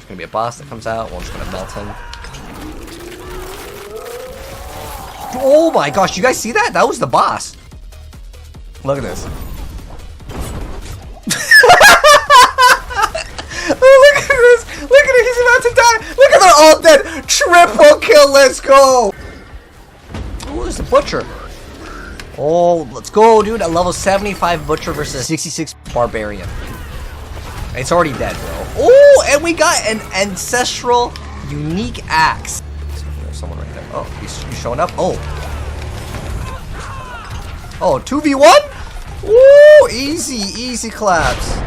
going to be a boss that comes out. We're just going to melt him. Oh my gosh, you guys see that? That was the boss. Look at this. Oh, look at this. Look at it. He's about to die. Look at, they're all dead. Triple kill. Let's go. Oh, there's the butcher. Oh, let's go, dude. A level 75 butcher versus 66 barbarian. It's already dead, bro. Oh, and we got an ancestral unique axe. There's someone right there. Oh, he's showing up. Oh. Oh, 2v1? Woo! Easy claps.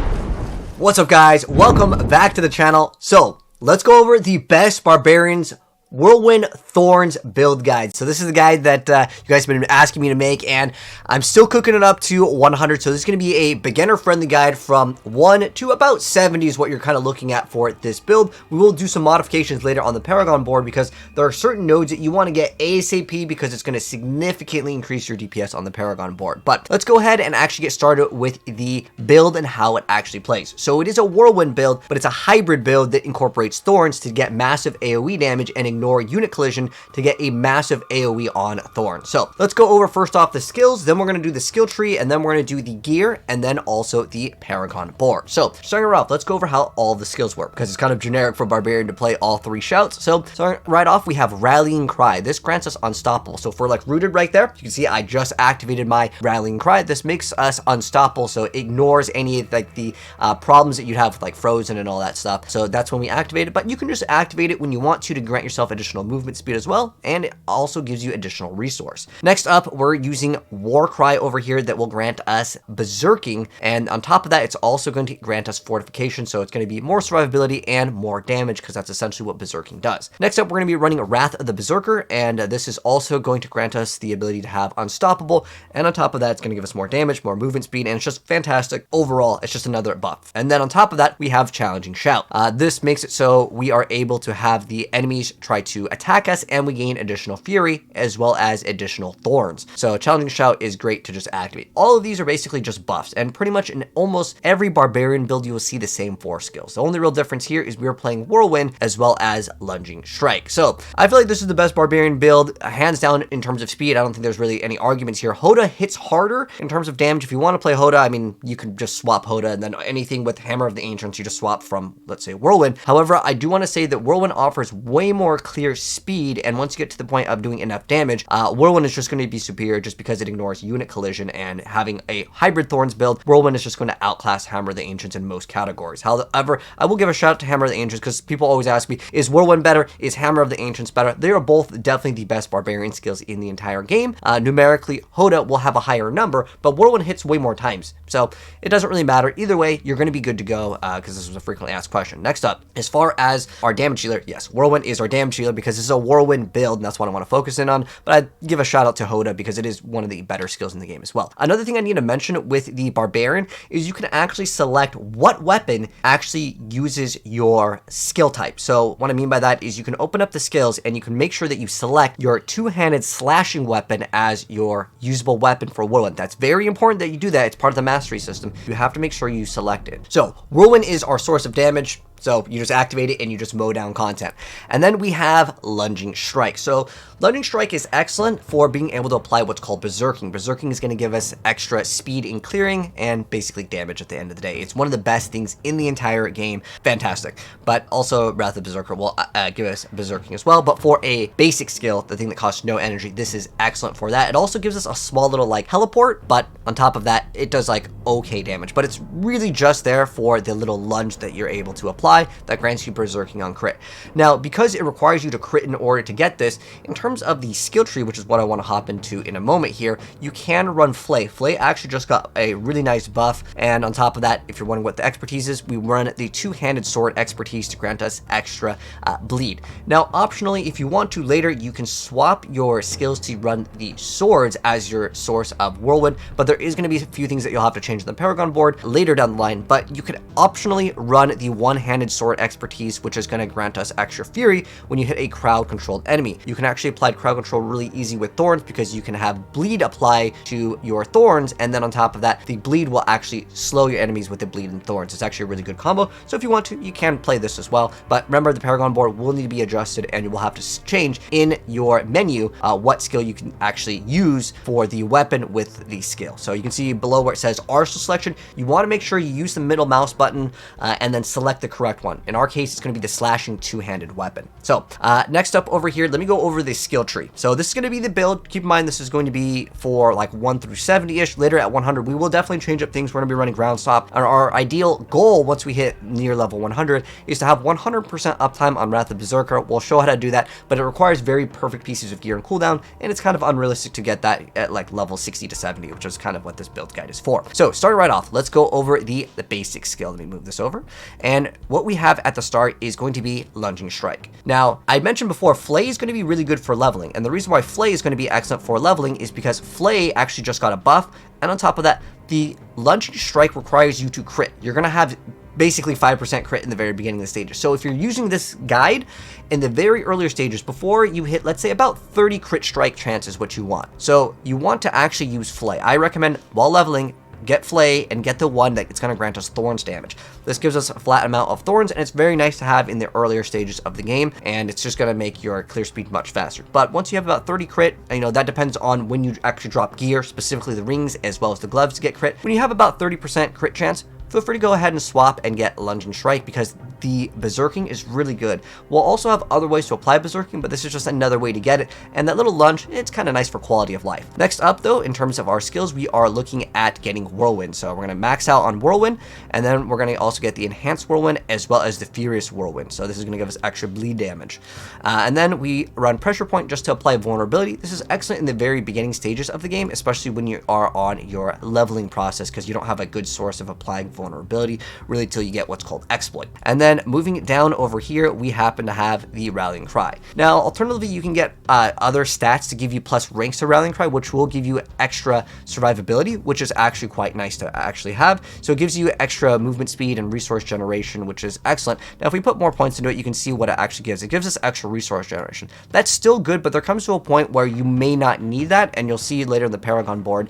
What's up, guys? Welcome back to the channel. So, let's go over the best barbarians Whirlwind Thorns build guide. So this is the guide that you guys have been asking me to make, and I'm still cooking it up to 100. So this is going to be a beginner-friendly guide from 1 to about 70 is what you're kind of looking at for this build. We will do some modifications later on the Paragon board because there are certain nodes that you want to get ASAP because it's going to significantly increase your DPS on the Paragon board. But let's go ahead and actually get started with the build and how it actually plays. So it is a Whirlwind build, but it's a hybrid build that incorporates Thorns to get massive AoE damage and ignore unit collision to get a massive AoE on Thorn. So let's go over first off the skills, then we're going to do the skill tree, and then we're going to do the gear, and then also the Paragon board. So starting off, let's go over how all the skills work because it's kind of generic for Barbarian to play all 3 shouts. So starting right off, we have Rallying Cry. This grants us Unstoppable. So if we're like rooted right there, you can see I just activated my Rallying Cry. This makes us unstoppable, so it ignores any of like the problems that you'd have with like frozen and all that stuff. So that's when we activate it, but you can just activate it when you want to grant yourself additional movement speed as well, and it also gives you additional resource. Next up, we're using War Cry over here that will grant us Berserking, and on top of that, it's also going to grant us Fortification, so it's going to be more survivability and more damage because that's essentially what Berserking does. Next up, we're going to be running Wrath of the Berserker, and this is also going to grant us the ability to have Unstoppable, and on top of that, it's going to give us more damage, more movement speed, and it's just fantastic. Overall, it's just another buff. And then on top of that, we have Challenging Shout. This makes it so we are able to have the enemies try to attack us, and we gain additional fury as well as additional thorns. So Challenging Shout is great to just activate. All of these are basically just buffs, and pretty much in almost every barbarian build you will see the same 4 skills. The only real difference here is we are playing Whirlwind as well as Lunging Strike. So I feel like this is the best barbarian build hands down in terms of speed. I don't think there's really any arguments here. Hoda hits harder in terms of damage. If you want to play Hoda, I mean, you can just swap Hoda, and then anything with Hammer of the Ancients you just swap from, let's say, Whirlwind. However, I do want to say that Whirlwind offers way more clear speed, and once you get to the point of doing enough damage, Whirlwind is just going to be superior just because it ignores unit collision, and having a hybrid Thorns build, Whirlwind is just going to outclass Hammer of the Ancients in most categories. However, I will give a shout out to Hammer of the Ancients because people always ask me, is Whirlwind better? Is Hammer of the Ancients better? They are both definitely the best barbarian skills in the entire game. Numerically, Hoda will have a higher number, but Whirlwind hits way more times, so it doesn't really matter. Either way, you're going to be good to go because this was a frequently asked question. Next up, as far as our damage healer, yes, Whirlwind is our damage healer because this is a Whirlwind build, and that's what I want to focus in on, but I'd give a shout out to Hoda because it is one of the better skills in the game as well. Another thing I need to mention with the Barbarian is you can actually select what weapon actually uses your skill type. So what I mean by that is you can open up the skills and you can make sure that you select your two-handed slashing weapon as your usable weapon for Whirlwind. That's very important that you do that. It's part of the mastery system. You have to make sure you select it. So Whirlwind is our source of damage. So you just activate it and you just mow down content. And then we have Lunging Strike. So Lunging Strike is excellent for being able to apply what's called Berserking. Berserking is going to give us extra speed in clearing and basically damage at the end of the day. It's one of the best things in the entire game. Fantastic. But also Wrath of Berserker will give us Berserking as well. But for a basic skill, the thing that costs no energy, this is excellent for that. It also gives us a small little like teleport, but on top of that, it does like okay damage. But it's really just there for the little lunge that you're able to apply that grants you Berserking on crit. Now, because it requires you to crit in order to get this, in terms of the skill tree, which is what I want to hop into in a moment here, you can run Flay. Flay actually just got a really nice buff, and on top of that, if you're wondering what the expertise is, we run the two-handed sword expertise to grant us extra bleed. Now, optionally, if you want to later, you can swap your skills to run the swords as your source of Whirlwind, but there is going to be a few things that you'll have to change change in the Paragon board later down the line, but you could optionally run the one-handed sword expertise, which is going to grant us extra fury when you hit a crowd-controlled enemy. You can actually apply crowd control really easy with thorns because you can have bleed apply to your thorns, and then on top of that, the bleed will actually slow your enemies with the bleed and thorns. It's actually a really good combo, so if you want to, you can play this as well. But remember, the Paragon board will need to be adjusted, and you will have to change in your menu what skill you can actually use for the weapon with the skill. So you can see below where it says arsenal selection, you want to make sure you use the middle mouse button and then select the correct one. In our case, it's going to be the slashing two-handed weapon. So next up over here, let me go over the skill tree. So this is going to be the build. Keep in mind, this is going to be for like 1 through 70-ish. Later at 100, we will definitely change up things. We're going to be running ground stop. And our ideal goal once we hit near level 100 is to have 100% uptime on Wrath of Berserker. We'll show how to do that, but it requires very perfect pieces of gear and cooldown, and it's kind of unrealistic to get that at like level 60 to 70, which is kind of what this build guide is for. So starting right off, let's go over the basic skill. Let me move this over. And what we have at the start is going to be Lunging Strike. Now, I mentioned before, Flay is going to be really good for leveling, and the reason why Flay is going to be excellent for leveling is because Flay actually just got a buff, and on top of that, the Lunging Strike requires you to crit. You're going to have basically 5% crit in the very beginning of the stages. So if you're using this guide in the very earlier stages, before you hit, let's say about 30 crit strike chances, what you want. So you want to actually use Flay. I recommend while leveling, get Flay and get the one that it's going to grant us thorns damage. This gives us a flat amount of thorns, and it's very nice to have in the earlier stages of the game, and it's just going to make your clear speed much faster. But once you have about 30 crit, you know, that depends on when you actually drop gear, specifically the rings as well as the gloves to get crit. When you have about 30% crit chance, feel free to go ahead and swap and get Lunging Strike because the Berserking is really good. We'll also have other ways to apply Berserking, but this is just another way to get it. And that little lunge, it's kind of nice for quality of life. Next up, though, in terms of our skills, we are looking at getting Whirlwind. So we're going to max out on Whirlwind, and then we're going to also get the Enhanced Whirlwind as well as the Furious Whirlwind. So this is going to give us extra bleed damage. And then we run Pressure Point just to apply Vulnerability. This is excellent in the very beginning stages of the game, especially when you are on your leveling process because you don't have a good source of applying vulnerability really till you get what's called Exploit. And then moving down over here, we happen to have the Rallying Cry. Now, alternatively, you can get other stats to give you plus ranks to Rallying Cry, which will give you extra survivability, which is actually quite nice to actually have. So it gives you extra movement speed and resource generation, which is excellent. Now, if we put more points into it, you can see what it actually gives. It gives us extra resource generation. That's still good, but there comes to a point where you may not need that, and you'll see later in the Paragon board.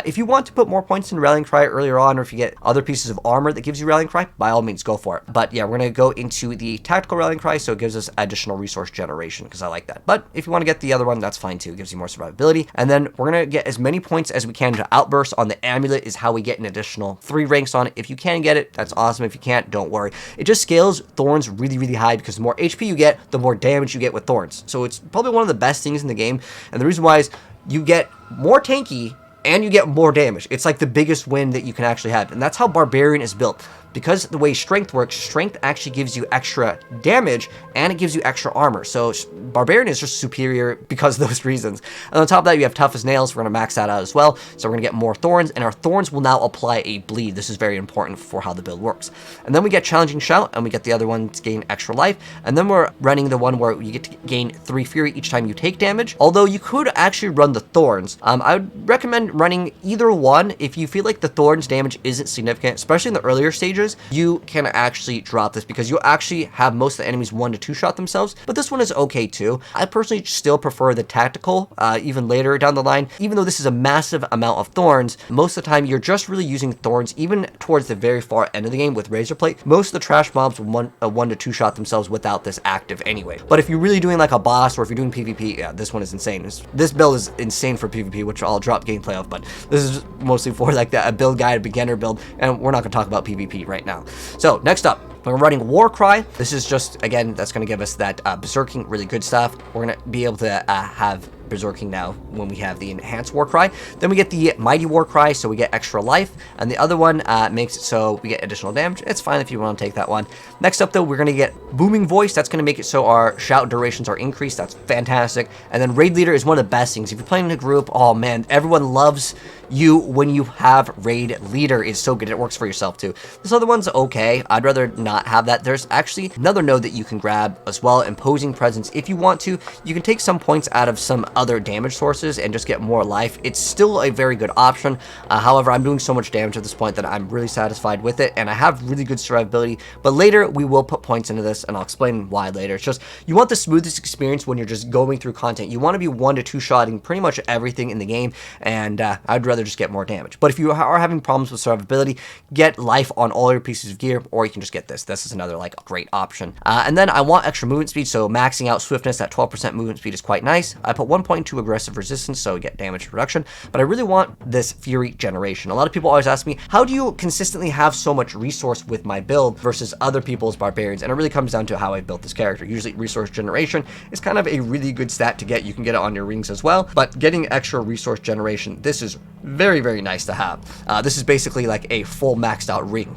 If you want to put more points in Rallying Cry earlier on, or if you get other pieces of armor that gives you Rallying Cry, by all means, go for it. But yeah, we're going to go into the Tactical Rallying Cry, so it gives us additional resource generation, because I like that. But if you want to get the other one, that's fine too. It gives you more survivability. And then we're going to get as many points as we can to Outburst on the Amulet is how we get an additional 3 ranks on it. If you can get it, that's awesome. If you can't, don't worry. It just scales Thorns really, really high because the more HP you get, the more damage you get with Thorns. So it's probably one of the best things in the game. And the reason why is you get more tanky and you get more damage. It's like the biggest win that you can actually have. And that's how Barbarian is built. Because the way Strength works, Strength actually gives you extra damage and it gives you extra armor. So Barbarian is just superior because of those reasons. And on top of that, you have Tough as Nails. We're going to max that out as well. So we're going to get more Thorns, and our Thorns will now apply a bleed. This is very important for how the build works. And then we get Challenging Shout, and we get the other one to gain extra life. And then we're running the one where you get to gain 3 Fury each time you take damage. Although you could actually run the Thorns. I would recommend running either one if you feel like the Thorns damage isn't significant, especially in the earlier stages. You can actually drop this because you'll actually have most of the enemies 1 to 2 shot themselves, but this one is okay too. I personally still prefer the Tactical, even later down the line. Even though this is a massive amount of Thorns, most of the time you're just really using Thorns even towards the very far end of the game with Razor Plate. Most of the trash mobs will 1 to 2 shot themselves without this active anyway. But if you're really doing like a boss or if you're doing PvP, yeah, this one is insane. This build is insane for PvP, which I'll drop gameplay of, but this is mostly for like a build guide, a beginner build, and we're not going to talk about PvP right now. So next up, we're running Warcry. This is just, again, that's going to give us that Berserking, really good stuff. We're going to be able to have Berserking now when we have the Enhanced Warcry. Then we get the Mighty Warcry, so we get extra life, and the other one makes it so we get additional damage. It's fine if you want to take that one. Next up, though, we're going to get Booming Voice. That's going to make it so our shout durations are increased. That's fantastic. And then Raid Leader is one of the best things. If you're playing in a group, oh man, everyone loves you when you have Raid Leader. It's so good. It works for yourself too. This other one's okay. I'd rather not have that. There's actually another node that you can grab as well, Imposing Presence. If you want to, you can take some points out of some other damage sources and just get more life, it's still a very good option. However, I'm doing so much damage at this point that I'm really satisfied with it, and I have really good survivability. But later, we will put points into this, and I'll explain why later. It's just, you want the smoothest experience when you're just going through content. You want to be 1 to 2 shotting pretty much everything in the game, and I'd rather just get more damage. But if you are having problems with survivability, get life on all your pieces of gear, or you can just get this. This is another like great option. And then I want extra movement speed, so maxing out swiftness at 12% movement speed is quite nice. I put 1.2 aggressive resistance, so we get damage reduction, but I really want this fury generation. A lot of people always ask me, how do you consistently have so much resource with my build versus other people's barbarians? And it really comes down to how I built this character. Usually resource generation is kind of a really good stat to get. You can get it on your rings as well, but getting extra resource generation, this is very, very nice to have. This is basically like a full maxed out ring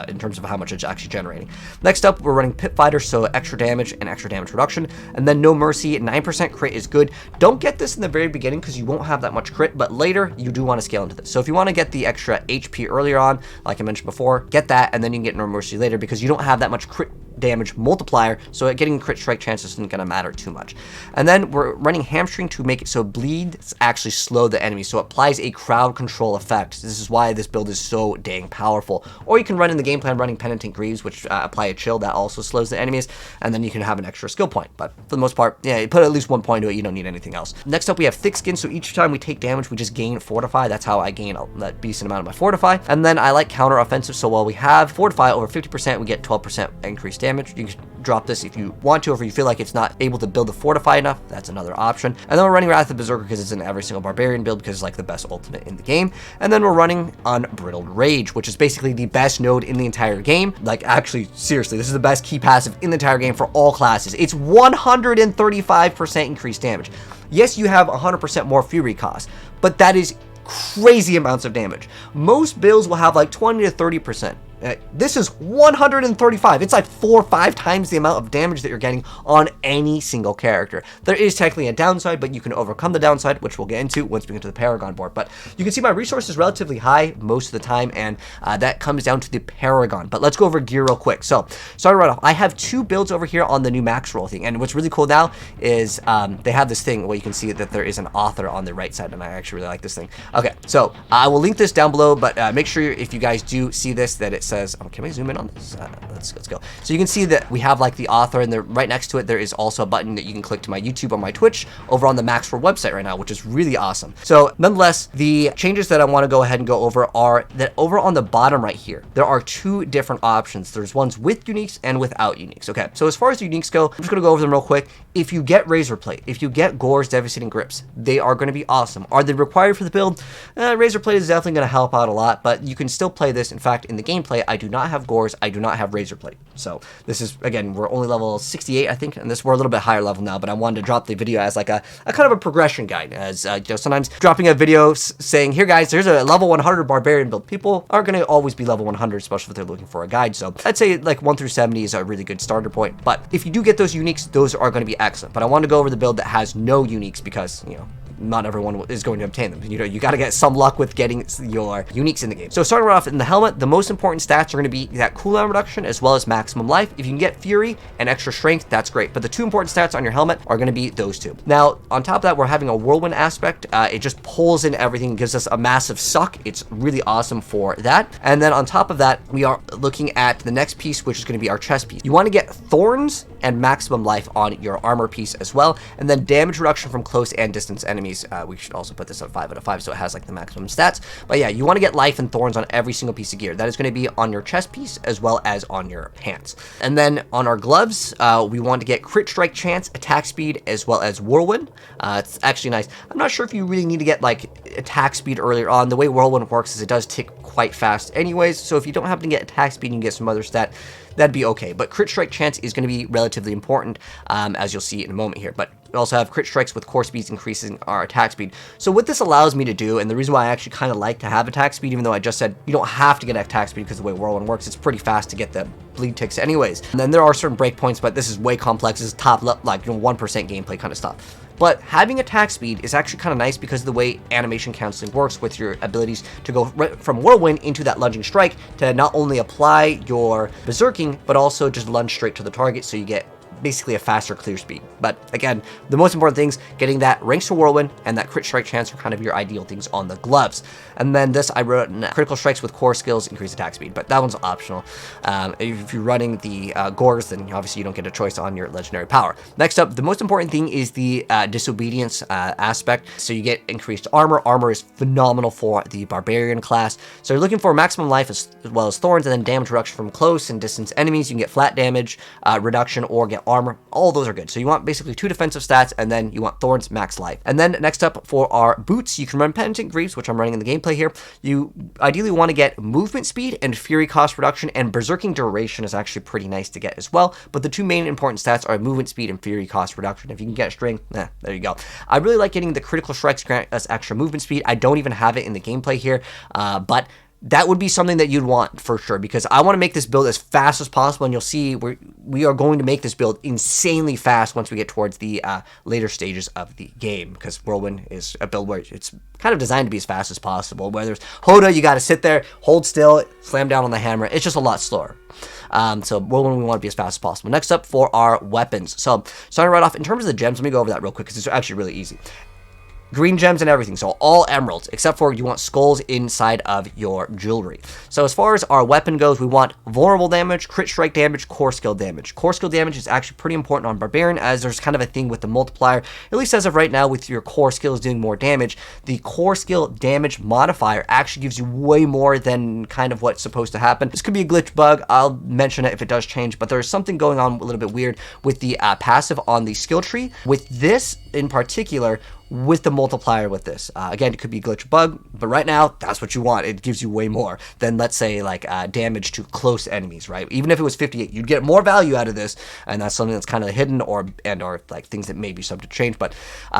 in terms of how much it's actually generating. Next up, we're running Pit Fighter, so extra damage and extra damage reduction, and then No Mercy, 9% crit is good. Don't get this in the very beginning because you won't have that much crit, but later you do want to scale into this. So if you want to get the extra HP earlier on, like I mentioned before, get that, and then you can get No Mercy later because you don't have that much crit damage multiplier, so getting crit strike chances isn't going to matter too much. And then we're running Hamstring to make it so bleeds actually slow the enemy, so it applies a crowd control effect. This is why this build is so dang powerful. Or you can run in the game plan running Penitent Greaves, which apply a chill that also slows the enemies, and then you can have an extra skill point. But for the most part, yeah, you put at least 1 point to it, you don't need anything else. Next up, we have Thick Skin, so each time we take damage, we just gain Fortify. That's how I gain that decent amount of my Fortify. And then I like Counter Offensive, so while we have Fortify over 50%, we get 12% increased damage. You can drop this if you want to, or if you feel like it's not able to build the Fortify enough, that's another option. And then we're running Wrath of Berserker because it's in every single barbarian build because it's like the best ultimate in the game. And then we're running Unbridled Rage, which is basically the best node in the entire game. Like, actually, seriously, this is the best key passive in the entire game for all classes. It's 135% increased damage. Yes, you have 100% more fury cost, but that is crazy amounts of damage. Most builds will have like 20 to 30%. This is 135. It's like 4 or 5 times the amount of damage that you're getting on any single character. There is technically a downside, but you can overcome the downside, which we'll get into once we get to the Paragon board. But you can see my resource is relatively high most of the time, and that comes down to the Paragon. But let's go over gear real quick. So, starting right off, I have 2 builds over here on the new max roll thing, and what's really cool now is they have this thing where you can see that there is an author on the right side, and I actually really like this thing. Okay, so I will link this down below, but make sure if you guys do see this that it says, oh, can we zoom in on this? Let's go. So you can see that we have like the author, and right next to it there is also a button that you can click to my YouTube or my Twitch over on the Maxroll website right now, which is really awesome. So nonetheless, the changes that I want to go ahead and go over are that over on the bottom right here, there are 2 different options. There's ones with uniques and without uniques. Okay, so as far as the uniques go, I'm just going to go over them real quick. If you get Razor Plate, if you get Gore's Devastating Grips, they are going to be awesome. Are they required for the build? Razor Plate is definitely going to help out a lot, but you can still play this. In fact, in the gameplay, I do not have Gores, I do not have Razor Plate. So this is, again, we're only level 68, I think, and we're a little bit higher level now, but I wanted to drop the video as like a kind of a progression guide, as you know, sometimes dropping a video saying, here guys, there's a level 100 barbarian build. People are going to always be level 100, especially if they're looking for a guide. So I'd say like 1 through 70 is a really good starter point, but if you do get those uniques, those are going to be excellent. But I want to go over the build that has no uniques because, you know, not everyone is going to obtain them. You know, you got to get some luck with getting your uniques in the game. So starting off in the helmet, the most important stats are going to be that cooldown reduction as well as maximum life. If you can get fury and extra strength, that's great. But the 2 important stats on your helmet are going to be those 2. Now, on top of that, we're having a whirlwind aspect. It just pulls in everything, gives us a massive suck. It's really awesome for that. And then on top of that, we are looking at the next piece, which is going to be our chest piece. You want to get thorns and maximum life on your armor piece as well. And then damage reduction from close and distance enemies. We should also put this at 5 out of 5 so it has like the maximum stats. But yeah, you want to get life and thorns on every single piece of gear. That is going to be on your chest piece as well as on your pants. And then on our gloves, we want to get crit strike chance, attack speed, as well as whirlwind. It's actually nice. I'm not sure if you really need to get like attack speed earlier on. The way whirlwind works is it does tick quite fast anyways, so if you don't happen to get attack speed and you get some other stat, that'd be okay. But crit strike chance is going to be relatively important, as you'll see in a moment here. But we also have crit strikes with core speeds increasing our attack speed. So what this allows me to do, and the reason why I actually kind of like to have attack speed, even though I just said you don't have to get attack speed because the way Whirlwind works, it's pretty fast to get the bleed ticks anyways. And then there are certain breakpoints, but this is way complex. This is top, like, 1% gameplay kind of stuff. But having attack speed is actually kind of nice because of the way animation counseling works with your abilities to go right from Whirlwind into that lunging strike to not only apply your berserking, but also just lunge straight to the target so you get basically a faster clear speed. But again, the most important things, getting that ranks to Whirlwind and that crit strike chance are kind of your ideal things on the gloves. And then this, I wrote critical strikes with core skills, increase attack speed, but that one's optional. If you're running the Gores, then obviously you don't get a choice on your legendary power. Next up, the most important thing is the disobedience aspect. So you get increased armor. Armor is phenomenal for the Barbarian class. So you're looking for maximum life as well as thorns, and then damage reduction from close and distance enemies. You can get flat damage reduction or get armor. All those are good. So you want basically 2 defensive stats, and then you want thorns, max life. And then next up for our boots, you can run Penitent Greaves, which I'm running in the gameplay here. You ideally want to get movement speed and fury cost reduction, and berserking duration is actually pretty nice to get as well. But the 2 main important stats are movement speed and fury cost reduction. If you can get string, there you go. I really like getting the critical strikes grant us extra movement speed. I don't even have it in the gameplay here, but that would be something that you'd want for sure, because I want to make this build as fast as possible, and you'll see we are going to make this build insanely fast once we get towards the later stages of the game, because Whirlwind is a build where it's kind of designed to be as fast as possible. Where there's Hoda, you got to sit there, hold still, slam down on the hammer. It's just a lot slower. So Whirlwind, we want to be as fast as possible. Next up for our weapons. So starting right off, in terms of the gems, let me go over that real quick, because it's actually really easy. Green gems and everything, so all emeralds, except for you want skulls inside of your jewelry. So as far as our weapon goes, we want vulnerable damage, crit strike damage, core skill damage. Core skill damage is actually pretty important on Barbarian, as there's kind of a thing with the multiplier, at least as of right now, with your core skills doing more damage. The core skill damage modifier actually gives you way more than kind of what's supposed to happen. This could be a glitch bug, I'll mention it if it does change, but there's something going on a little bit weird with the passive on the skill tree. With this in particular, with the multiplier with this. Again, it could be a glitch bug, but right now, that's what you want. It gives you way more than, let's say, like damage to close enemies, right? Even if it was 58, you'd get more value out of this, and that's something that's kind of hidden or like things that may be subject to change, but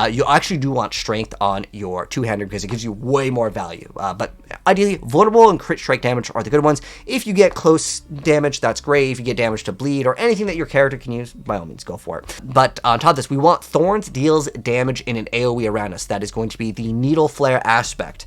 you actually do want strength on your two-hander because it gives you way more value. But ideally, vulnerable and crit strike damage are the good ones. If you get close damage, that's great. If you get damage to bleed or anything that your character can use, by all means, go for it. But on top of this, we want Thorns deals damage in an AoE around us. That is going to be the Needle Flare aspect.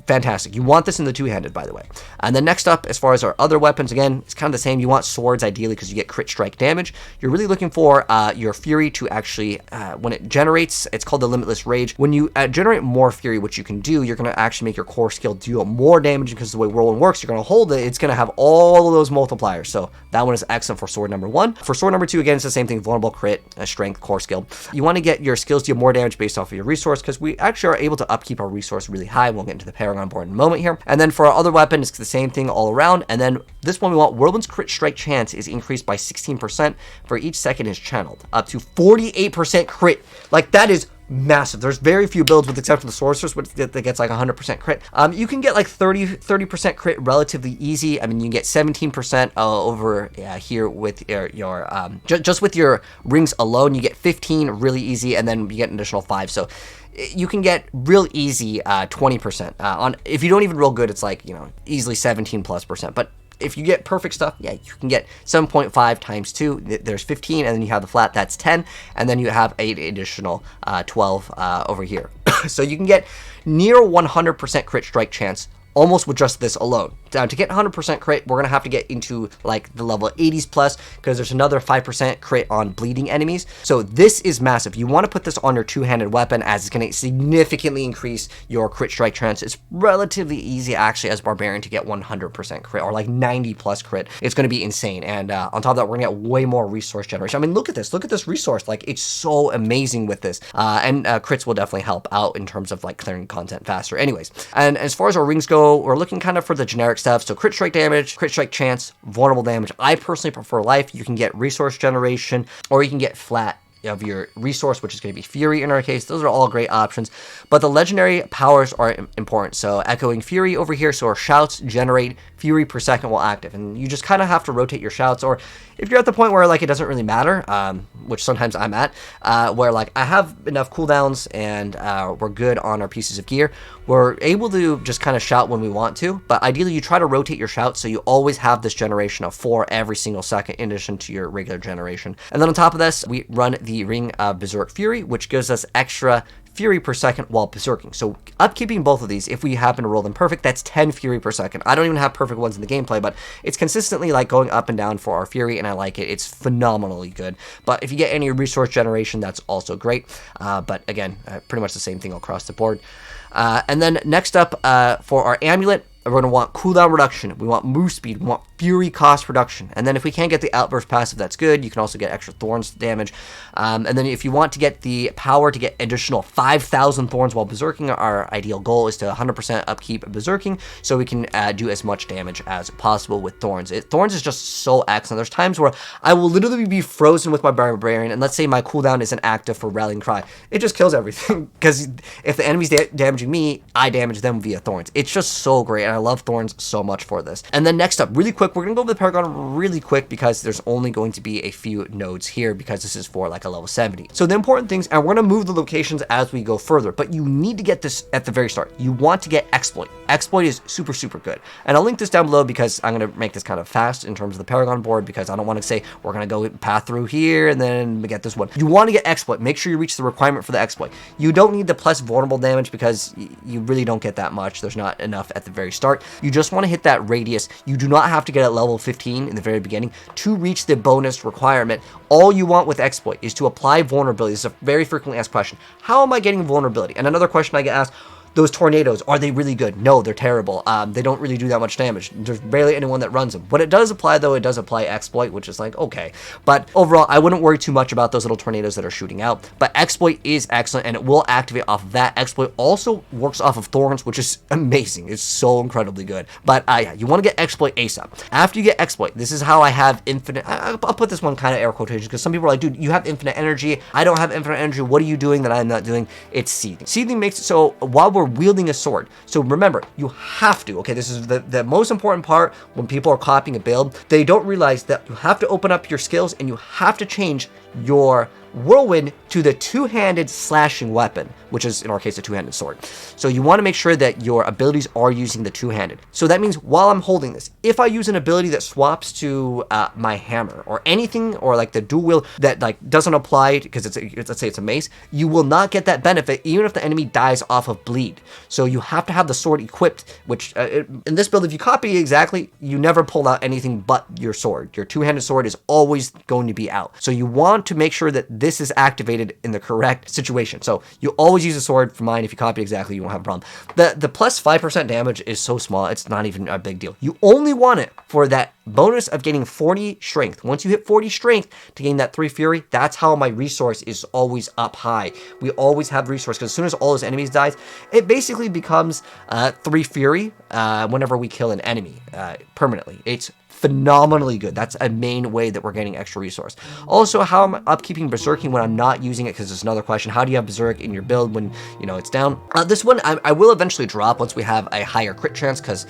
Fantastic. You want this in the two-handed, by the way. And then next up, as far as our other weapons, again, it's kind of the same. You want swords, ideally, because you get crit strike damage. You're really looking for your Fury to actually, when it generates, it's called the Limitless Rage. When you generate more Fury, which you can do, you're going to actually make your core skill deal more damage, because the way Whirlwind works, you're going to hold it, it's going to have all of those multipliers. So that one is excellent for sword number 1. For sword number 2, again, it's the same thing, vulnerable, crit, strength, core skill. You want to get your skills deal more damage based off of your resource, because we actually are able to upkeep our resource really high. We'll get into the Paragon board in a moment here. And then for our other weapon, it's the same thing all around. And then this one, we want Whirlwind's crit strike chance is increased by 16% for each second is channeled, up to 48% crit. Like, that is massive. There's very few builds, with the exception of the Sorceress, that gets like 100% crit. You can get like 30% crit relatively easy. I mean, you can get 17% over here with your just with your rings alone. You get 15 really easy, and then you get an additional 5. So you can get real easy 20%. On if you don't even roll good, it's like, you know, easily 17+%. But if you get perfect stuff, yeah, you can get 7.5 times 2. There's 15, and then you have the flat, that's 10, and then you have 8 additional 12 over here. So you can get near 100% crit strike chance almost with just this alone. Now, to get 100% crit, we're going to have to get into like the level 80s plus, because there's another 5% crit on bleeding enemies. So this is massive. You want to put this on your two-handed weapon, as it's going to significantly increase your crit strike chance. It's relatively easy actually as Barbarian to get 100% crit, or like 90 plus crit. It's going to be insane. And on top of that, we're going to get way more resource generation. I mean, look at this resource. Like, it's so amazing with this. And crits will definitely help out in terms of like clearing content faster. Anyways, and as far as our rings go, we're looking kind of for the generic stuff. So crit strike damage, crit strike chance, vulnerable damage. I personally prefer life. You can get resource generation, or you can get flat of your resource, which is going to be Fury in our case. Those are all great options, but the legendary powers are important. So Echoing Fury over here, so our shouts generate Fury per second while active, and you just kind of have to rotate your shouts, or if you're at the point where like it doesn't really matter, which sometimes I'm at, where like I have enough cooldowns and we're good on our pieces of gear, we're able to just kind of shout when we want to. But ideally, you try to rotate your shouts so you always have this generation of 4 every single second in addition to your regular generation. And then on top of this, we run the Ring of Berserk Fury, which gives us extra fury per second while berserking. So upkeeping both of these, if we happen to roll them perfect, that's 10 fury per second. I don't even have perfect ones in the gameplay, but it's consistently like going up and down for our fury, and I like it. It's phenomenally good. But if you get any resource generation, that's also great. But again, pretty much the same thing across the board. And then next up, for our amulet, we're going to want cooldown reduction. We want move speed. We want fury cost reduction. And then if we can't get the outburst passive, that's good. You can also get extra thorns damage. And then if you want to get the power to get additional 5,000 thorns while berserking, our ideal goal is to 100% upkeep berserking so we can do as much damage as possible with thorns. Thorns is just so excellent. There's times where I will literally be frozen with my barbarian, and let's say my cooldown isn't active for rallying cry. It just kills everything, because if the enemy's damaging me, I damage them via thorns. It's just so great, and I love thorns so much for this. And then next up, really quick, we're going to go over the Paragon really quick because there's only going to be a few nodes here because this is for like a level 70. So the important things, and we're going to move the locations as we go further, but you need to get this at the very start. You want to get Exploit. Exploit is super, super good. And I'll link this down below because I'm going to make this kind of fast in terms of the Paragon board, because I don't want to say we're going to go path through here and then we get this one. You want to get Exploit. Make sure you reach the requirement for the Exploit. You don't need the plus vulnerable damage because you really don't get that much. There's not enough at the very start. You just want to hit that radius. You do not have to get at level 15 in the very beginning to reach the bonus requirement. All you want with Exploit is to apply vulnerability. This is a very frequently asked question. How am I getting vulnerability? And another question I get asked, those tornadoes, are they really good? No, they're terrible. They don't really do that much damage. There's barely anyone that runs them. What it does apply, though, it does apply Exploit, which is like, okay. But overall, I wouldn't worry too much about those little tornadoes that are shooting out. But Exploit is excellent, and it will activate off of that. Exploit also works off of Thorns, which is amazing. It's so incredibly good. But yeah, you want to get Exploit ASAP. After you get Exploit, this is how I have infinite... I'll put this one kind of air quotations, because some people are like, dude, you have infinite energy. I don't have infinite energy. What are you doing that I'm not doing? It's Seething. Seething makes it so while we're wielding a sword. So remember, you have to, okay, this is the most important part when people are copying a build. They don't realize that you have to open up your skills and you have to change your Whirlwind to the two-handed slashing weapon, which is in our case a two-handed sword. So you want to make sure that your abilities are using the two-handed. So that means while I'm holding this, if I use an ability that swaps to my hammer or anything, or like the dual wield that like doesn't apply because let's say it's a mace, you will not get that benefit even if the enemy dies off of bleed. So you have to have the sword equipped, which in this build, if you copy exactly, you never pull out anything but your sword. Your two-handed sword is always going to be out. So you want to make sure that this is activated in the correct situation. So you always use a sword. For mine, if you copy exactly, you won't have a problem. The plus 5% damage is so small, it's not even a big deal. You only want it for that bonus of getting 40 strength. Once you hit 40 strength to gain that 3 fury, that's how my resource is always up high. We always have resource, because as soon as all those enemies dies, it basically becomes 3 fury whenever we kill an enemy permanently. It's phenomenally good. That's a main way that we're getting extra resource. Also, how I'm upkeeping berserking when I'm not using it, because there's another question. How do you have berserk in your build when, you know, it's down? This one I will eventually drop once we have a higher crit chance, because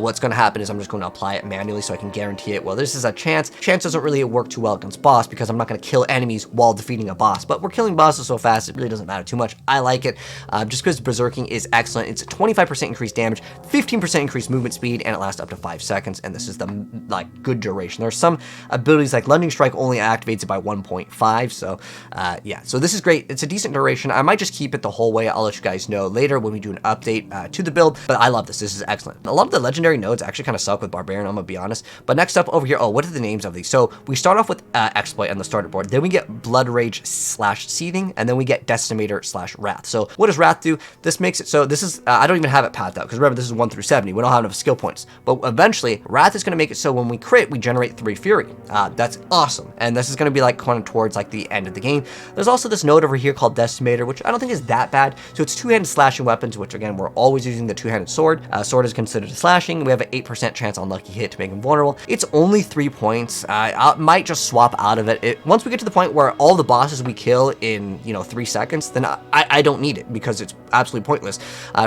what's going to happen is I'm just going to apply it manually so I can guarantee it. Well, this is a chance. Chance doesn't really work too well against boss, because I'm not going to kill enemies while defeating a boss, but we're killing bosses so fast it really doesn't matter too much. I like it just because berserking is excellent. It's a 25% increased damage, 15% increased movement speed, and it lasts up to 5 seconds, and this is the like good duration. There's some abilities like Lunging Strike only activates it by 1.5, so yeah, so this is great. It's a decent duration. I might just keep it the whole way. I'll let you guys know later when we do an update to the build, but I love this. This is excellent. A lot of the legendary nodes actually kind of suck with Barbarian, I'm gonna be honest. But next up over here, oh, what are the names of these? So we start off with Exploit on the starter board, then we get Blood Rage / Seething, and then we get Decimator / Wrath. So what does Wrath do? This makes it so this is, I don't even have it pathed out, because remember, this is 1 through 70. We don't have enough skill points, but eventually Wrath is going to make it so when we crit, we generate 3 fury. That's awesome, and this is going to be like kind of towards like the end of the game. There's also this node over here called Decimator, which I don't think is that bad. So it's two-handed slashing weapons, which again, we're always using the two-handed sword. Sword is considered a slashing. We have an 8% chance on lucky hit to make him vulnerable. It's only 3 points. I might just swap out of it. Once we get to the point where all the bosses we kill in, you know, 3 seconds, then I don't need it, because it's absolutely pointless.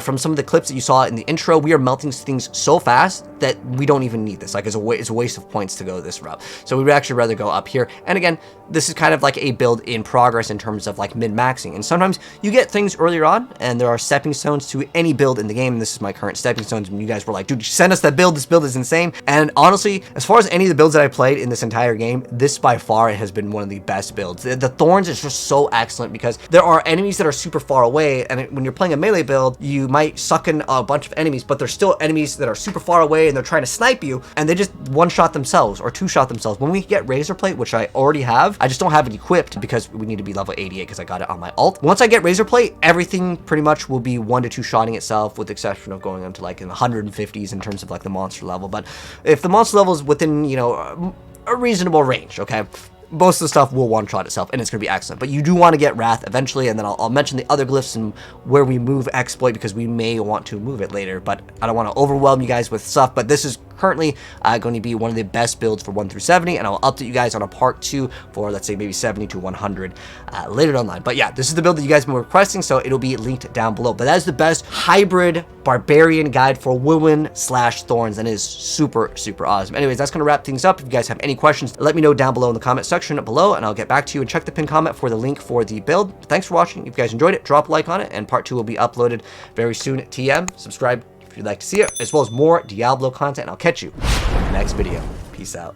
From some of the clips that you saw in the intro, we are melting things so fast that we don't even need this. Like, it's a waste of points to go this route. So we would actually rather go up here. And again, this is kind of like a build in progress in terms of like min-maxing. And sometimes you get things earlier on, and there are stepping stones to any build in the game. And this is my current stepping stones. And you guys were like, dude, send us that build. This build is insane. And honestly, as far as any of the builds that I played in this entire game, this by far has been one of the best builds. The thorns is just so excellent because there are enemies that are super far away. And when you're playing a melee build, you might suck in a bunch of enemies, but there's still enemies that are super far away and they're trying to snipe you, and they just one-shot themselves or two-shot themselves. When we get Razor Plate, which I already have, I just don't have it equipped because we need to be level 88 because I got it on my ult. Once I get Razor Plate, everything pretty much will be 1 to 2 shotting itself, with the exception of going into like in the 150s in terms of like the monster level. But if the monster level is within, you know, a reasonable range, okay, most of the stuff will one-shot itself, and it's going to be excellent. But you do want to get Wrath eventually, and then I'll mention the other glyphs and where we move Exploit, because we may want to move it later, but I don't want to overwhelm you guys with stuff. But this is currently going to be one of the best builds for 1 through 70, and I'll update you guys on a part 2 for, let's say, maybe 70 to 100 later down the line. But yeah, this is the build that you guys have been requesting, so it'll be linked down below. But that is the best hybrid barbarian guide for Whirlwind/Thorns, and it is super, super awesome. Anyways, that's going to wrap things up. If you guys have any questions, let me know down below in the comment section below, and I'll get back to you. And check the pinned comment for the link for the build. Thanks for watching. If you guys enjoyed it, drop a like on it, and part 2 will be uploaded very soon. TM, subscribe if you'd like to see it, as well as more Diablo content, and I'll catch you in the next video. Peace out.